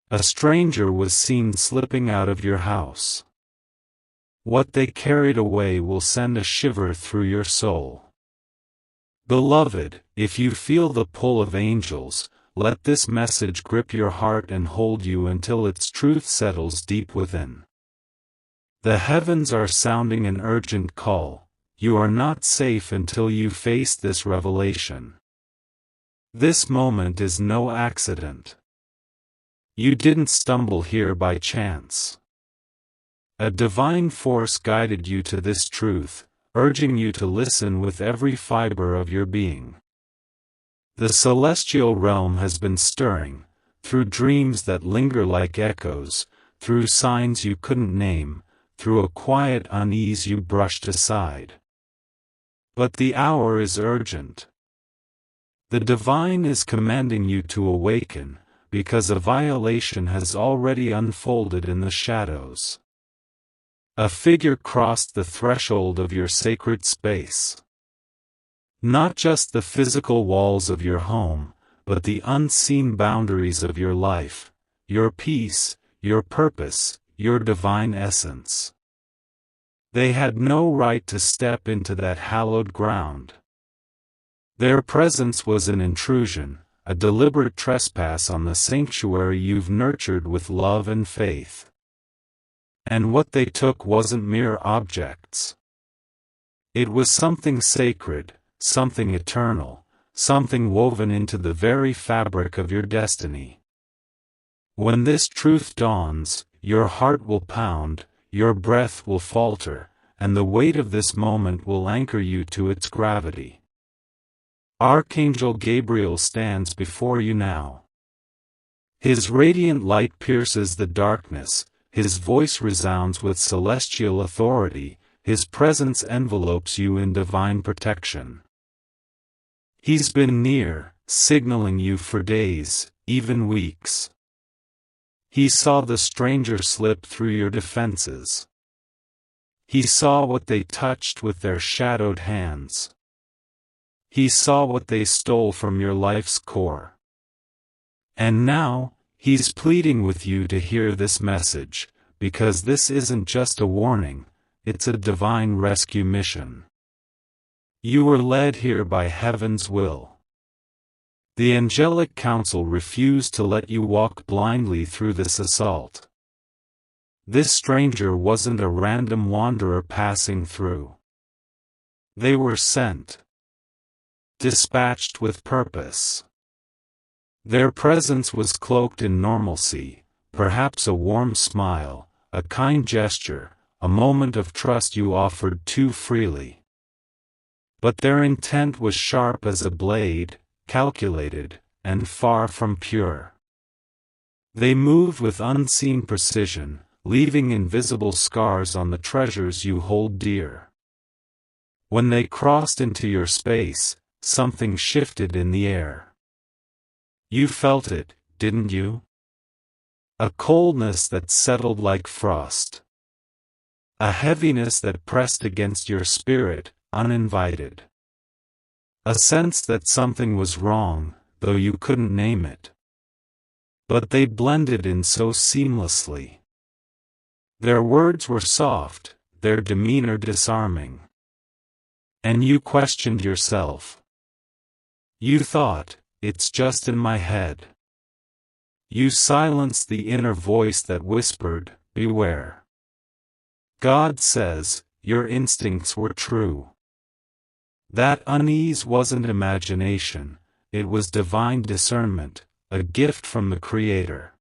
A stranger was seen slipping out of your house. What they carried away will send a shiver through your soul. Beloved, if you feel the pull of angels, let this message grip your heart and hold you until its truth settles deep within. The heavens are sounding an urgent call. You are not safe until you face this revelation. This moment is no accident. You didn't stumble here by chance. A divine force guided you to this truth, urging you to listen with every fiber of your being. The celestial realm has been stirring, through dreams that linger like echoes, through signs you couldn't name, through a quiet unease you brushed aside. But the hour is urgent. The divine is commanding you to awaken, because a violation has already unfolded in the shadows. A figure crossed the threshold of your sacred space. Not just the physical walls of your home, but the unseen boundaries of your life, your peace, your purpose, your divine essence. They had no right to step into that hallowed ground. Their presence was an intrusion, a deliberate trespass on the sanctuary you've nurtured with love and faith. And what they took wasn't mere objects. It was something sacred, something eternal, something woven into the very fabric of your destiny. When this truth dawns, your heart will pound, your breath will falter, and the weight of this moment will anchor you to its gravity. Archangel Gabriel stands before you now. His radiant light pierces the darkness, his voice resounds with celestial authority, his presence envelopes you in divine protection. He's been near, signaling you for days, even weeks. He saw the stranger slip through your defenses. He saw what they touched with their shadowed hands. He saw what they stole from your life's core. And now, he's pleading with you to hear this message, because this isn't just a warning, it's a divine rescue mission. You were led here by heaven's will. The angelic council refused to let you walk blindly through this assault. This stranger wasn't a random wanderer passing through. They were sent. Dispatched with purpose. Their presence was cloaked in normalcy, perhaps a warm smile, a kind gesture, a moment of trust you offered too freely. But their intent was sharp as a blade, calculated, and far from pure. They moved with unseen precision, leaving invisible scars on the treasures you hold dear. When they crossed into your space, something shifted in the air. You felt it, didn't you? A coldness that settled like frost. A heaviness that pressed against your spirit, uninvited. A sense that something was wrong, though you couldn't name it. But they blended in so seamlessly. Their words were soft, their demeanor disarming. And you questioned yourself. You thought, it's just in my head. You silenced the inner voice that whispered, beware. God says, your instincts were true. That unease wasn't imagination, it was divine discernment, a gift from the Creator.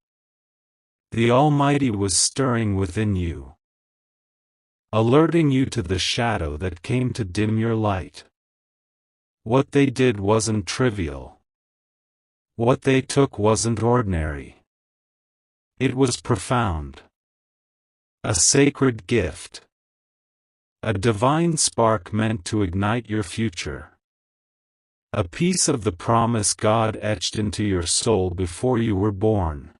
The Almighty was stirring within you, alerting you to the shadow that came to dim your light. What they did wasn't trivial. What they took wasn't ordinary. It was profound. A sacred gift. A divine spark meant to ignite your future. A piece of the promise God etched into your soul before you were born.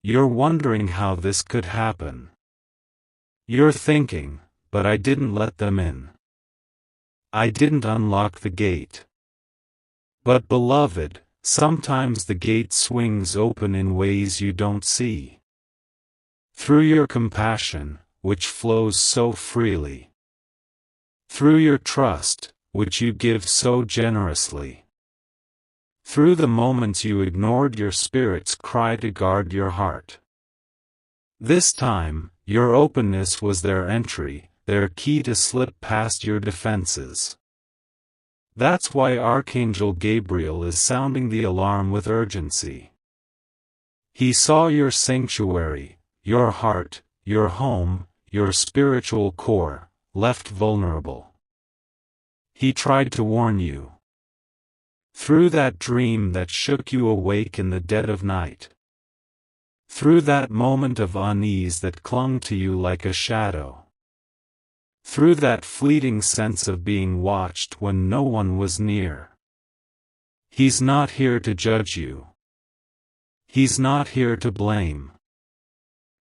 You're wondering how this could happen. You're thinking, but I didn't let them in. I didn't unlock the gate. But beloved, sometimes the gate swings open in ways you don't see. Through your compassion, which flows so freely. Through your trust, which you give so generously. Through the moments you ignored your spirit's cry to guard your heart. This time, your openness was their entry, their key to slip past your defenses. That's why Archangel Gabriel is sounding the alarm with urgency. He saw your sanctuary, your heart, your home, your spiritual core, left vulnerable. He tried to warn you. Through that dream that shook you awake in the dead of night. Through that moment of unease that clung to you like a shadow. Through that fleeting sense of being watched when no one was near. He's not here to judge you. He's not here to blame.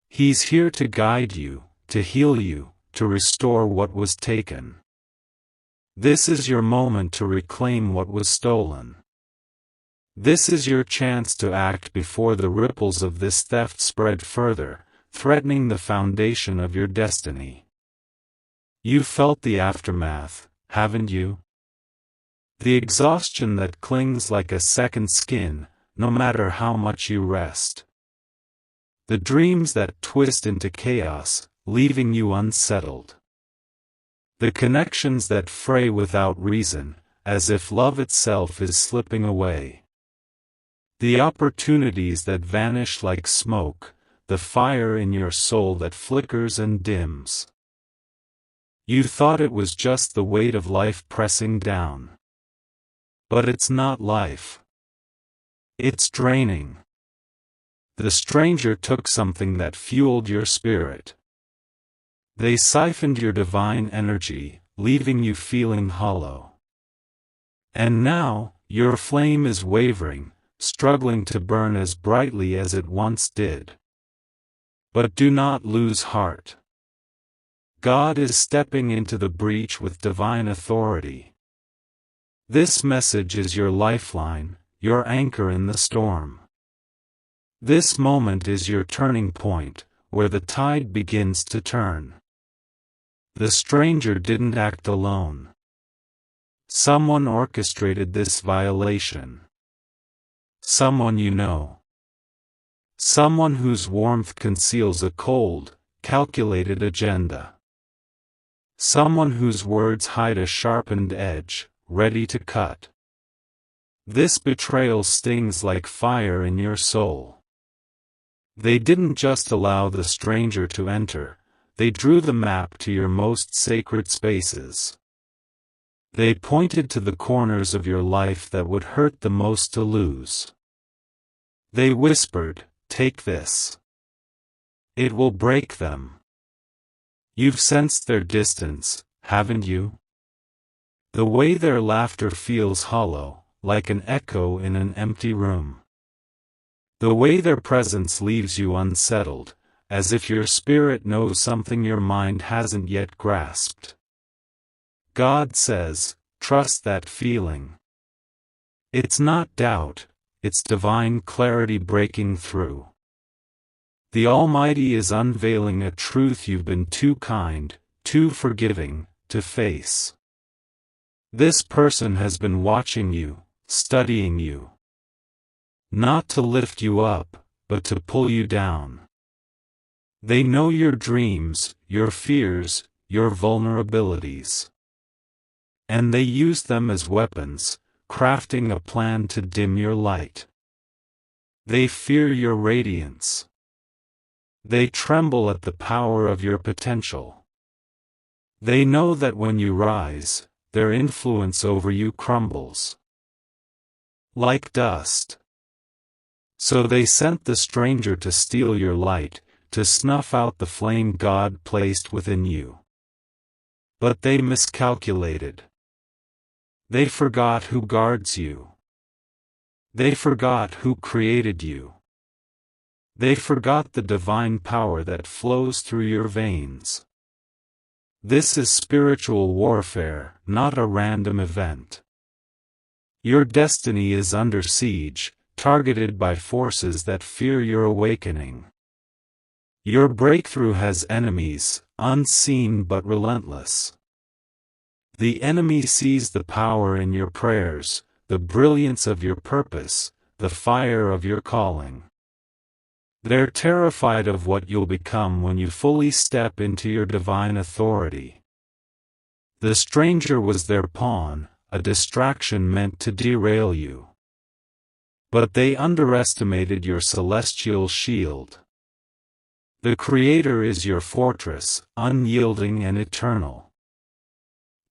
He's here to guide you, to heal you, to restore what was taken. This is your moment to reclaim what was stolen. This is your chance to act before the ripples of this theft spread further, threatening the foundation of your destiny. You felt the aftermath, haven't you? The exhaustion that clings like a second skin, no matter how much you rest. The dreams that twist into chaos, leaving you unsettled. The connections that fray without reason, as if love itself is slipping away. The opportunities that vanish like smoke, the fire in your soul that flickers and dims. You thought it was just the weight of life pressing down. But it's not life. It's draining. The stranger took something that fueled your spirit. They siphoned your divine energy, leaving you feeling hollow. And now, your flame is wavering, struggling to burn as brightly as it once did. But do not lose heart. God is stepping into the breach with divine authority. This message is your lifeline, your anchor in the storm. This moment is your turning point, where the tide begins to turn. The stranger didn't act alone. Someone orchestrated this violation. Someone you know. Someone whose warmth conceals a cold, calculated agenda. Someone whose words hide a sharpened edge, ready to cut. This betrayal stings like fire in your soul. They didn't just allow the stranger to enter, they drew the map to your most sacred spaces. They pointed to the corners of your life that would hurt the most to lose. They whispered, "Take this. It will break them." You've sensed their distance, haven't you? The way their laughter feels hollow, like an echo in an empty room. The way their presence leaves you unsettled, as if your spirit knows something your mind hasn't yet grasped. God says, trust that feeling. It's not doubt, it's divine clarity breaking through. The Almighty is unveiling a truth you've been too kind, too forgiving, to face. This person has been watching you, studying you. Not to lift you up, but to pull you down. They know your dreams, your fears, your vulnerabilities. And they use them as weapons, crafting a plan to dim your light. They fear your radiance. They tremble at the power of your potential. They know that when you rise, their influence over you crumbles. Like dust. So they sent the stranger to steal your light, to snuff out the flame God placed within you. But they miscalculated. They forgot who guards you. They forgot who created you. They forgot the divine power that flows through your veins. This is spiritual warfare, not a random event. Your destiny is under siege, targeted by forces that fear your awakening. Your breakthrough has enemies, unseen but relentless. The enemy sees the power in your prayers, the brilliance of your purpose, the fire of your calling. They're terrified of what you'll become when you fully step into your divine authority. The stranger was their pawn, a distraction meant to derail you. But they underestimated your celestial shield. The Creator is your fortress, unyielding and eternal.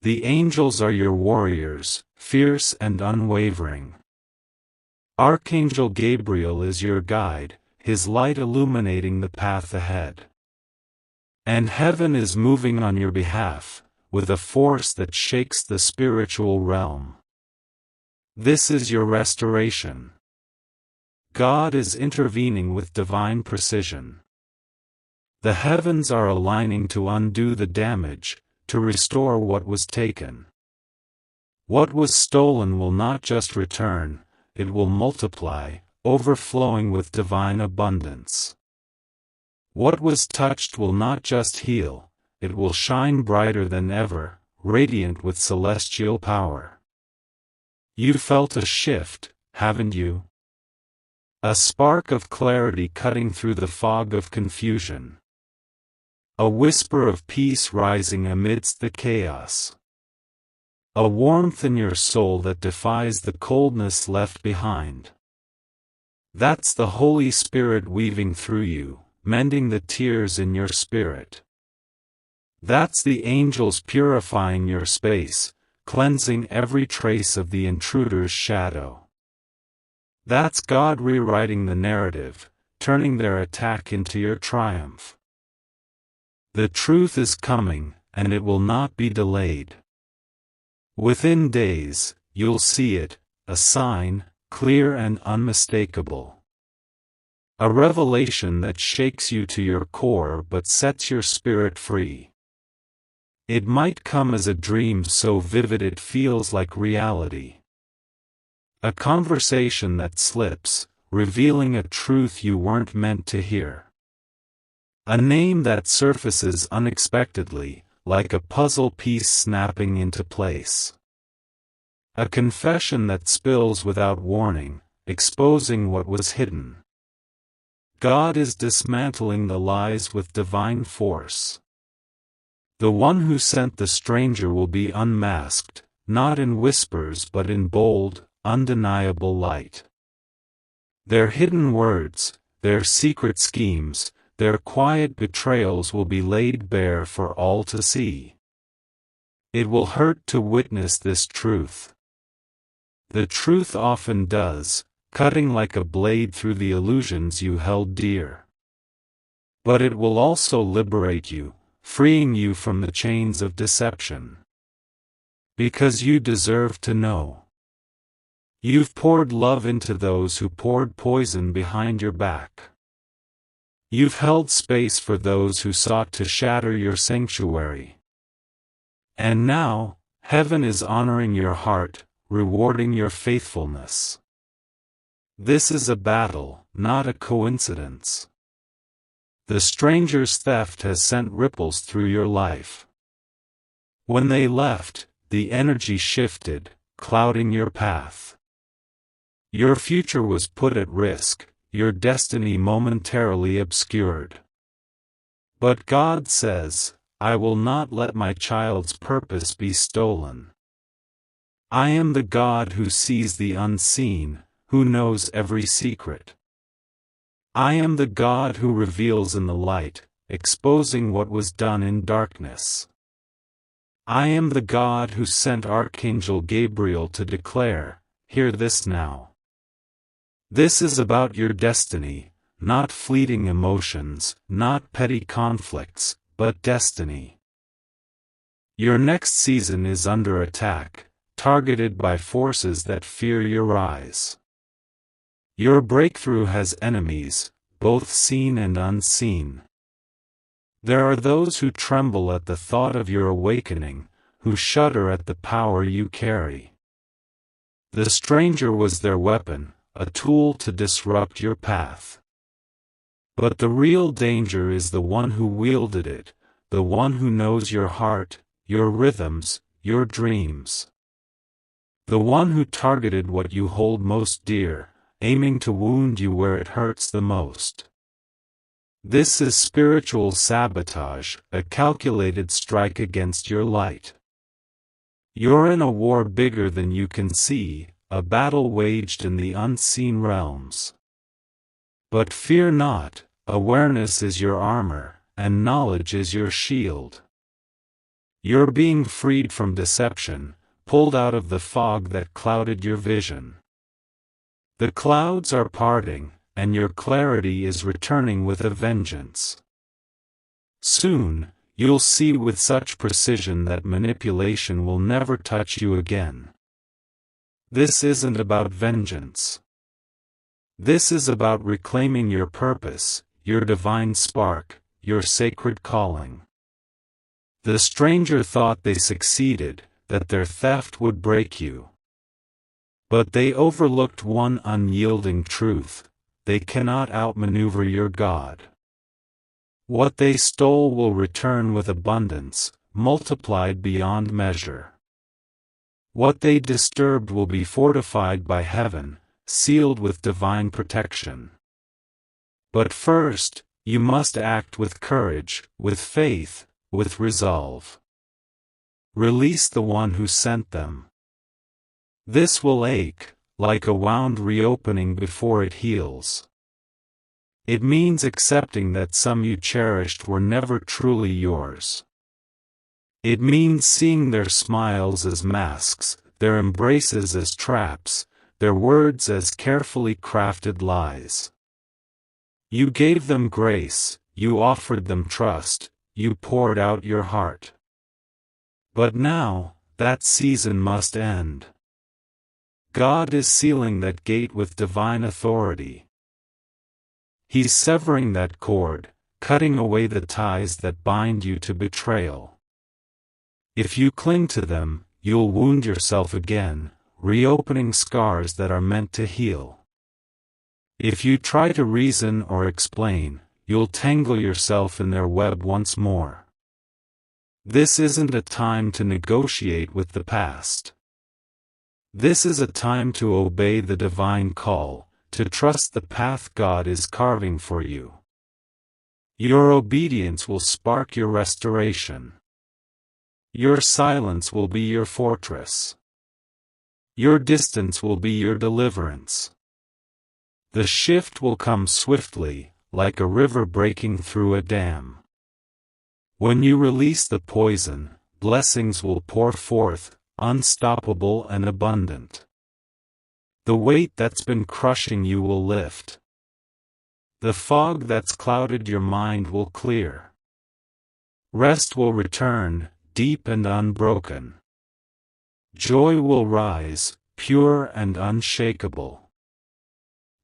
The angels are your warriors, fierce and unwavering. Archangel Gabriel is your guide, his light illuminating the path ahead. And heaven is moving on your behalf, with a force that shakes the spiritual realm. This is your restoration. God is intervening with divine precision. The heavens are aligning to undo the damage, to restore what was taken. What was stolen will not just return, it will multiply, overflowing with divine abundance. What was touched will not just heal, it will shine brighter than ever, radiant with celestial power. You felt a shift, haven't you? A spark of clarity cutting through the fog of confusion. A whisper of peace rising amidst the chaos. A warmth in your soul that defies the coldness left behind. That's the Holy Spirit weaving through you, mending the tears in your spirit. That's the angels purifying your space, cleansing every trace of the intruder's shadow. That's God rewriting the narrative, turning their attack into your triumph. The truth is coming, and it will not be delayed. Within days, you'll see it, a sign, clear and unmistakable. A revelation that shakes you to your core but sets your spirit free. It might come as a dream so vivid it feels like reality. A conversation that slips, revealing a truth you weren't meant to hear. A name that surfaces unexpectedly, like a puzzle piece snapping into place. A confession that spills without warning, exposing what was hidden. God is dismantling the lies with divine force. The one who sent the stranger will be unmasked, not in whispers but in bold, undeniable light. Their hidden words, their secret schemes, their quiet betrayals will be laid bare for all to see. It will hurt to witness this truth. The truth often does, cutting like a blade through the illusions you held dear. But it will also liberate you, freeing you from the chains of deception. Because you deserve to know. You've poured love into those who poured poison behind your back. You've held space for those who sought to shatter your sanctuary. And now, heaven is honoring your heart, rewarding your faithfulness. This is a battle, not a coincidence. The stranger's theft has sent ripples through your life. When they left, the energy shifted, clouding your path. Your future was put at risk, your destiny momentarily obscured. But God says, I will not let my child's purpose be stolen. I am the God who sees the unseen, who knows every secret. I am the God who reveals in the light, exposing what was done in darkness. I am the God who sent Archangel Gabriel to declare, hear this now. This is about your destiny, not fleeting emotions, not petty conflicts, but destiny. Your next season is under attack, targeted by forces that fear your rise. Your breakthrough has enemies, both seen and unseen. There are those who tremble at the thought of your awakening, who shudder at the power you carry. The stranger was their weapon, a tool to disrupt your path. But the real danger is the one who wielded it, the one who knows your heart, your rhythms, your dreams. The one who targeted what you hold most dear, aiming to wound you where it hurts the most. This is spiritual sabotage, a calculated strike against your light. You're in a war bigger than you can see, a battle waged in the unseen realms. But fear not, awareness is your armor, and knowledge is your shield. You're being freed from deception, pulled out of the fog that clouded your vision. The clouds are parting, and your clarity is returning with a vengeance. Soon, you'll see with such precision that manipulation will never touch you again. This isn't about vengeance. This is about reclaiming your purpose, your divine spark, your sacred calling. The stranger thought they succeeded, that their theft would break you. But they overlooked one unyielding truth: they cannot outmaneuver your God. What they stole will return with abundance, multiplied beyond measure. What they disturbed will be fortified by heaven, sealed with divine protection. But first, you must act with courage, with faith, with resolve. Release the one who sent them. This will ache, like a wound reopening before it heals. It means accepting that some you cherished were never truly yours. It means seeing their smiles as masks, their embraces as traps, their words as carefully crafted lies. You gave them grace, you offered them trust, you poured out your heart. But now, that season must end. God is sealing that gate with divine authority. He's severing that cord, cutting away the ties that bind you to betrayal. If you cling to them, you'll wound yourself again, reopening scars that are meant to heal. If you try to reason or explain, you'll tangle yourself in their web once more. This isn't a time to negotiate with the past. This is a time to obey the divine call, to trust the path God is carving for you. Your obedience will spark your restoration. Your silence will be your fortress. Your distance will be your deliverance. The shift will come swiftly, like a river breaking through a dam. When you release the poison, blessings will pour forth, unstoppable and abundant. The weight that's been crushing you will lift. The fog that's clouded your mind will clear. Rest will return, deep and unbroken. Joy will rise, pure and unshakable.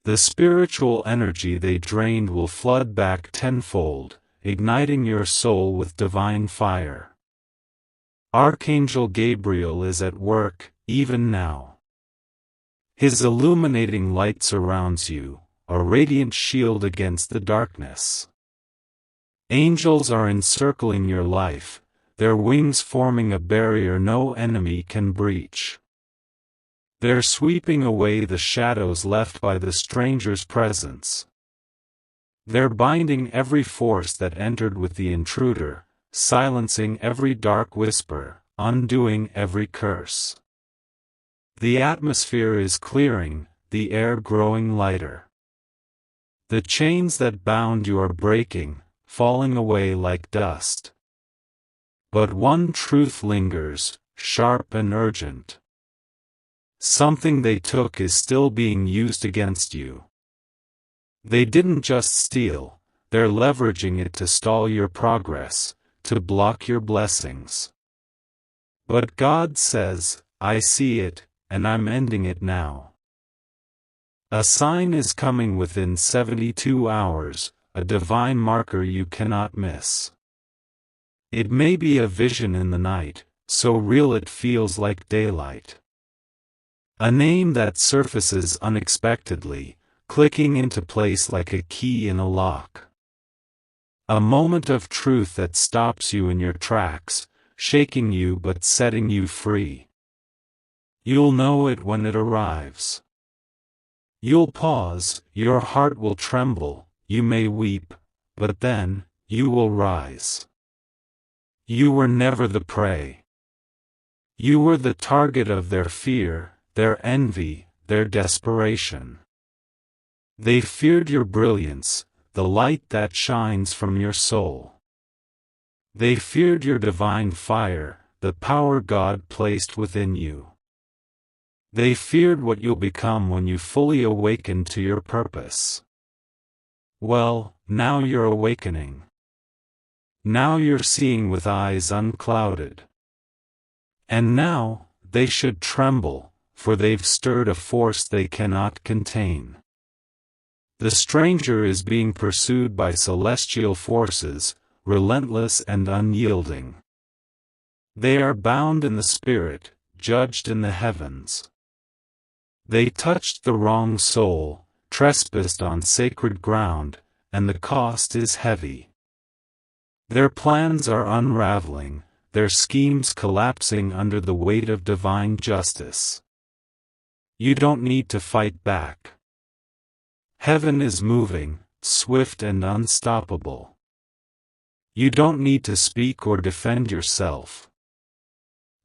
The spiritual energy they drained will flood back tenfold, igniting your soul with divine fire. Archangel Gabriel is at work, even now. His illuminating light surrounds you, a radiant shield against the darkness. Angels are encircling your life, their wings forming a barrier no enemy can breach. They're sweeping away the shadows left by the stranger's presence. They're binding every force that entered with the intruder, silencing every dark whisper, undoing every curse. The atmosphere is clearing, the air growing lighter. The chains that bound you are breaking, falling away like dust. But one truth lingers, sharp and urgent. Something they took is still being used against you. They didn't just steal, they're leveraging it to stall your progress, to block your blessings. But God says, I see it, and I'm ending it now. A sign is coming within 72 hours, a divine marker you cannot miss. It may be a vision in the night, so real it feels like daylight. A name that surfaces unexpectedly, clicking into place like a key in a lock. A moment of truth that stops you in your tracks, shaking you but setting you free. You'll know it when it arrives. You'll pause, your heart will tremble, you may weep, but then, you will rise. You were never the prey. You were the target of their fear, their envy, their desperation. They feared your brilliance, the light that shines from your soul. They feared your divine fire, the power God placed within you. They feared what you'll become when you fully awaken to your purpose. Well, now you're awakening. Now you're seeing with eyes unclouded. And now, they should tremble, for they've stirred a force they cannot contain. The stranger is being pursued by celestial forces, relentless and unyielding. They are bound in the spirit, judged in the heavens. They touched the wrong soul, trespassed on sacred ground, and the cost is heavy. Their plans are unraveling, their schemes collapsing under the weight of divine justice. You don't need to fight back. Heaven is moving, swift and unstoppable. You don't need to speak or defend yourself.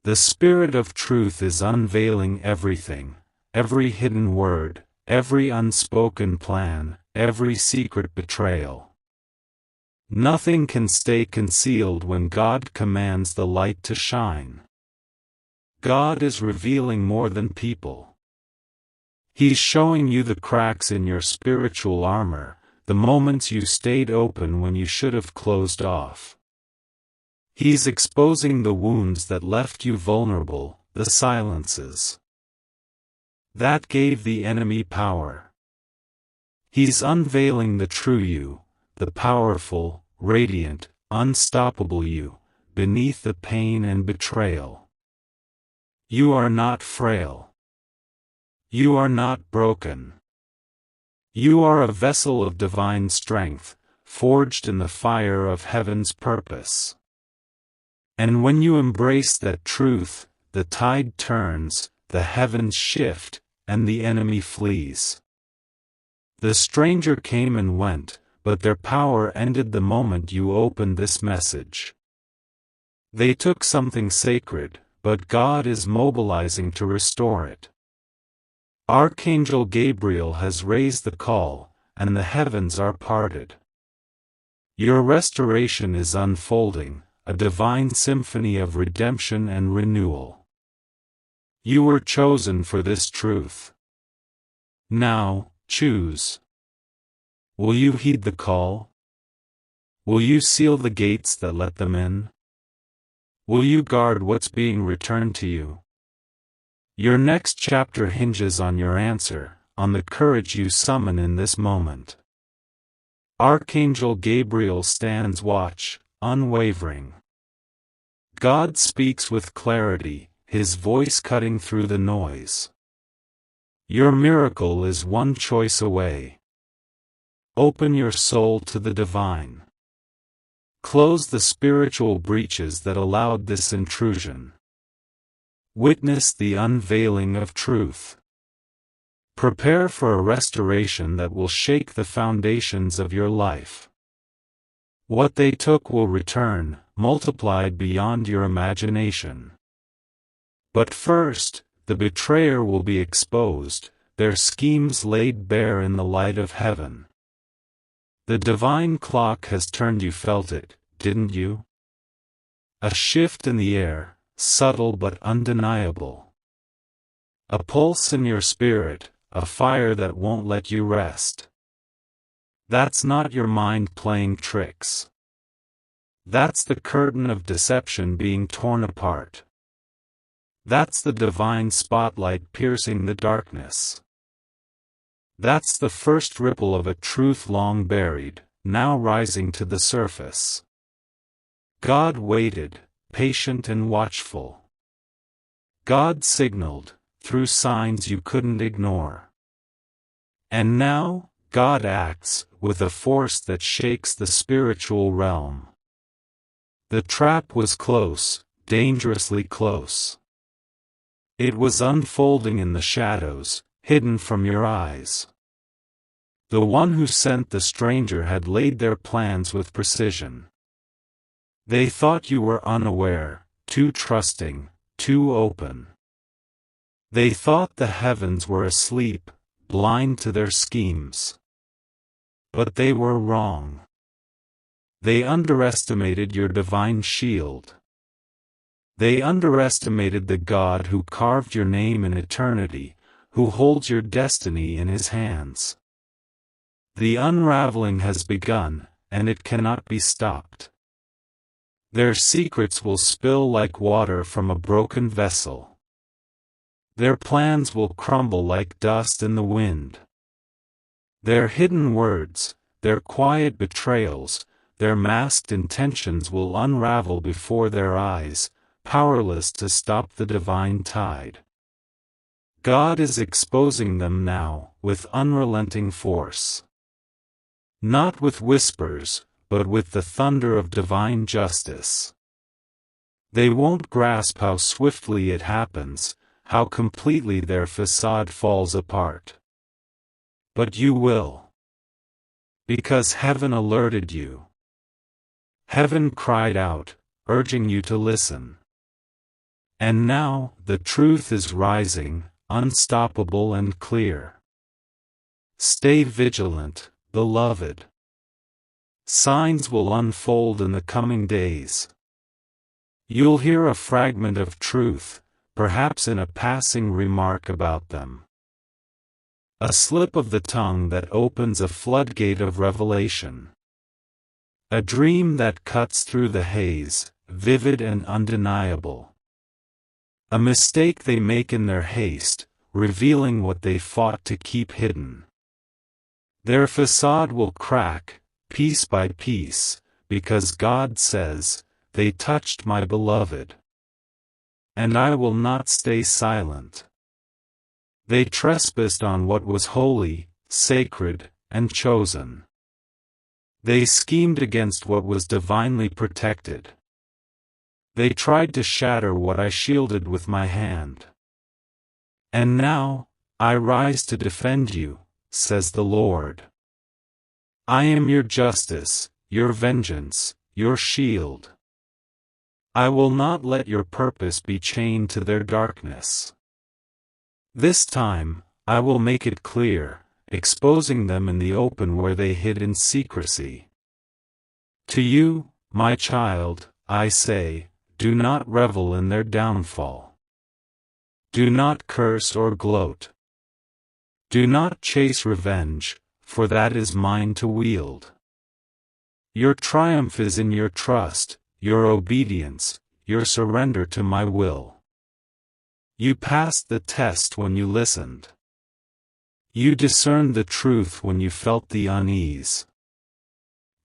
The Spirit of Truth is unveiling everything, every hidden word, every unspoken plan, every secret betrayal. Nothing can stay concealed when God commands the light to shine. God is revealing more than people. He's showing you the cracks in your spiritual armor, the moments you stayed open when you should have closed off. He's exposing the wounds that left you vulnerable, the silences that gave the enemy power. He's unveiling the true you, the powerful, radiant, unstoppable you, beneath the pain and betrayal. You are not frail. You are not broken. You are a vessel of divine strength, forged in the fire of heaven's purpose. And when you embrace that truth, the tide turns, the heavens shift, and the enemy flees. The stranger came and went, but their power ended the moment you opened this message. They took something sacred, but God is mobilizing to restore it. Archangel Gabriel has raised the call, and the heavens are parted. Your restoration is unfolding, a divine symphony of redemption and renewal. You were chosen for this truth. Now, choose. Will you heed the call? Will you seal the gates that let them in? Will you guard what's being returned to you? Your next chapter hinges on your answer, on the courage you summon in this moment. Archangel Gabriel stands watch, unwavering. God speaks with clarity, his voice cutting through the noise. Your miracle is one choice away. Open your soul to the divine. Close the spiritual breaches that allowed this intrusion. Witness the unveiling of truth. Prepare for a restoration that will shake the foundations of your life. What they took will return, multiplied beyond your imagination. But first, the betrayer will be exposed, their schemes laid bare in the light of heaven. The divine clock has turned. You felt it, didn't you? A shift in the air, subtle but undeniable. A pulse in your spirit, a fire that won't let you rest. That's not your mind playing tricks. That's the curtain of deception being torn apart. That's the divine spotlight piercing the darkness. That's the first ripple of a truth long buried, now rising to the surface. God waited, patient and watchful. God signaled, through signs you couldn't ignore. And now, God acts, with a force that shakes the spiritual realm. The trap was close, dangerously close. It was unfolding in the shadows, hidden from your eyes. The one who sent the stranger had laid their plans with precision. They thought you were unaware, too trusting, too open. They thought the heavens were asleep, blind to their schemes. But they were wrong. They underestimated your divine shield. They underestimated the God who carved your name in eternity, who holds your destiny in his hands. The unraveling has begun, and it cannot be stopped. Their secrets will spill like water from a broken vessel. Their plans will crumble like dust in the wind. Their hidden words, their quiet betrayals, their masked intentions will unravel before their eyes, powerless to stop the divine tide. God is exposing them now, with unrelenting force. Not with whispers, but with the thunder of divine justice. They won't grasp how swiftly it happens, how completely their facade falls apart. But you will. Because heaven alerted you. Heaven cried out, urging you to listen. And now, the truth is rising, unstoppable and clear. Stay vigilant, beloved. Signs will unfold in the coming days. You'll hear a fragment of truth, perhaps in a passing remark about them. A slip of the tongue that opens a floodgate of revelation. A dream that cuts through the haze, vivid and undeniable. A mistake they make in their haste, revealing what they fought to keep hidden. Their facade will crack, piece by piece, because God says, "They touched my beloved. And I will not stay silent." They trespassed on what was holy, sacred, and chosen. They schemed against what was divinely protected. They tried to shatter what I shielded with my hand. And now, I rise to defend you, says the Lord. I am your justice, your vengeance, your shield. I will not let your purpose be chained to their darkness. This time, I will make it clear, exposing them in the open where they hid in secrecy. To you, my child, I say, do not revel in their downfall. Do not curse or gloat. Do not chase revenge, for that is mine to wield. Your triumph is in your trust, your obedience, your surrender to my will. You passed the test when you listened. You discerned the truth when you felt the unease.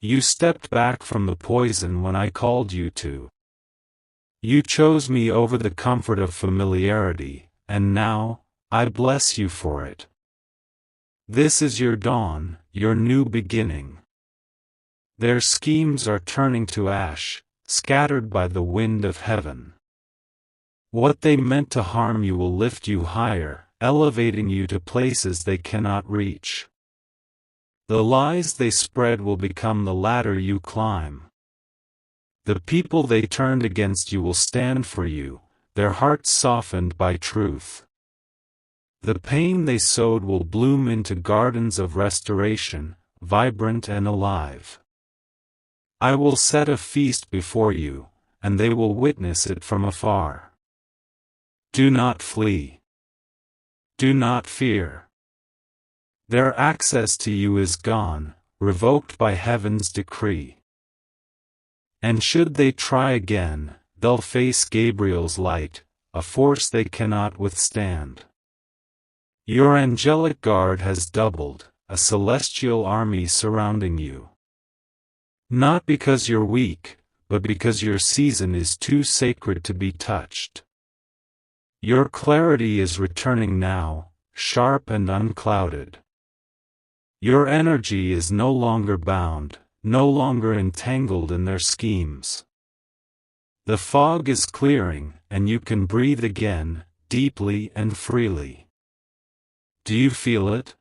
You stepped back from the poison when I called you to. You chose me over the comfort of familiarity, and now, I bless you for it. This is your dawn, your new beginning. Their schemes are turning to ash, scattered by the wind of heaven. What they meant to harm you will lift you higher, elevating you to places they cannot reach. The lies they spread will become the ladder you climb. The people they turned against you will stand for you, their hearts softened by truth. The pain they sowed will bloom into gardens of restoration, vibrant and alive. I will set a feast before you, and they will witness it from afar. Do not flee. Do not fear. Their access to you is gone, revoked by heaven's decree. And should they try again, they'll face Gabriel's light, a force they cannot withstand. Your angelic guard has doubled, a celestial army surrounding you. Not because you're weak, but because your season is too sacred to be touched. Your clarity is returning now, sharp and unclouded. Your energy is no longer bound, no longer entangled in their schemes. The fog is clearing, and you can breathe again, deeply and freely. Do you feel it?